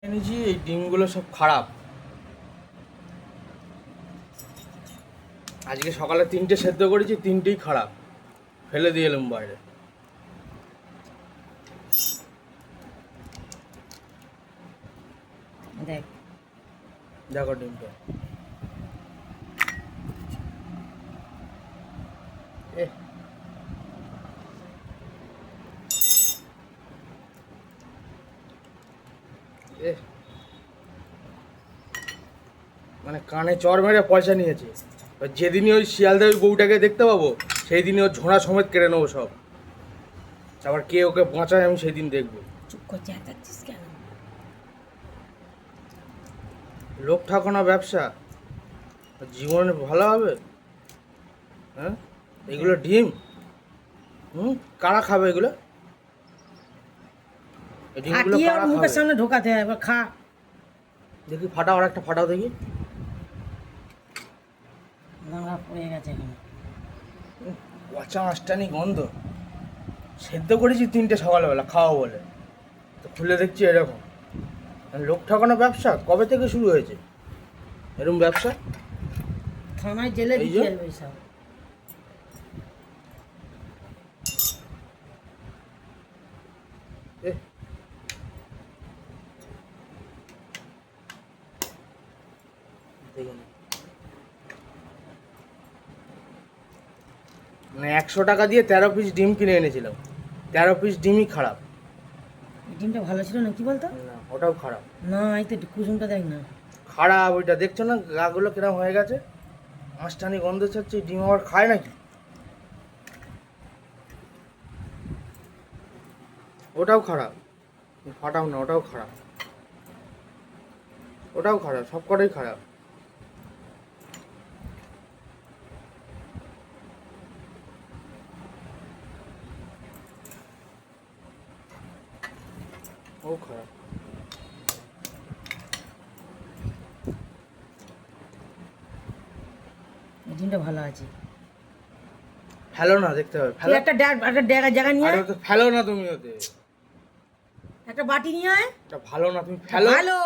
এনেছি এই ডিমগুলো সব খারাপ। আজকে সকালে 3টে সেদ্ধ করেছি, 3টেই খারাপ, ফেলে দিয়ে এলাম বাইরে। দেখ দেখো ডিমটা, এ এ মানে কানে চড় মেরে পয়সা নিয়েছে। এবার যেদিনই ওই শিয়ালদা ওই বউটাকে দেখতে পাবো, সেই দিনই ওর ঝোড়া সমেত কেড়ে নেবো সব। আবার কে ওকে বাঁচায় আমি সেই দিন দেখবো। চুপ করে চেঁচাচ্ছিস কেন? লোক ঠাকানো ব্যবসা জীবনে ভালো হবে? হ্যাঁ, এগুলো ডিম, কারা খাবে এগুলো? এই ডিমগুলো ফাটিয়ে কারা মুখের খাবে? সামনে ঢোকাতে হয়, এবার খা। দেখি ফাটাও, আর একটা ফাটাও দেখি। নোংরা পড়ে গেছে এখানে। পচা আঁশটানি গন্ধ। সেদ্ধ করেছি 3টে সকালবেলা খাওয়া বলে, তো খুলে দেখছি এরকম। লোক ঠকানো ব্যবসা কবে থেকে শুরু হয়েছে এরকম ব্যবসা? থানায় জেলে এই দিতে যে। হবে সব। এ দেখুন, মানে 100 টাকা দিয়ে 13 পিস ডিম কিনে এনেছিলাম, 13 পিস ডিমই খারাপ। এই ডিমটা ভালো ছিল না, কি বলতো? না, ওটাও খারাপ। না, এই তো কুসুমটা দেখ না। খারাপ ওইটা, দেখছো না গাগুলো কিরম হয়ে গেছে, আঁশটানি গন্ধ ছাড়ছে। ডিম আবার খায় নাকি? ওটাও খারাপ, ফাটাও না, ওটাও খারাপ, ওটাও খারাপ, সব কটাই খারাপ। ও খারাপ। এই ডিমটা ভালো আছে। ফেলো না, দেখতে হবে, তুই ফেলো। একটা জায়গা নিয়ে আরে আয়, ওকে ফেলো না তুমি, ওতে একটা বাটি নিয়ে আয়। এটা ভালো না, তুমি ফেলো। ভালো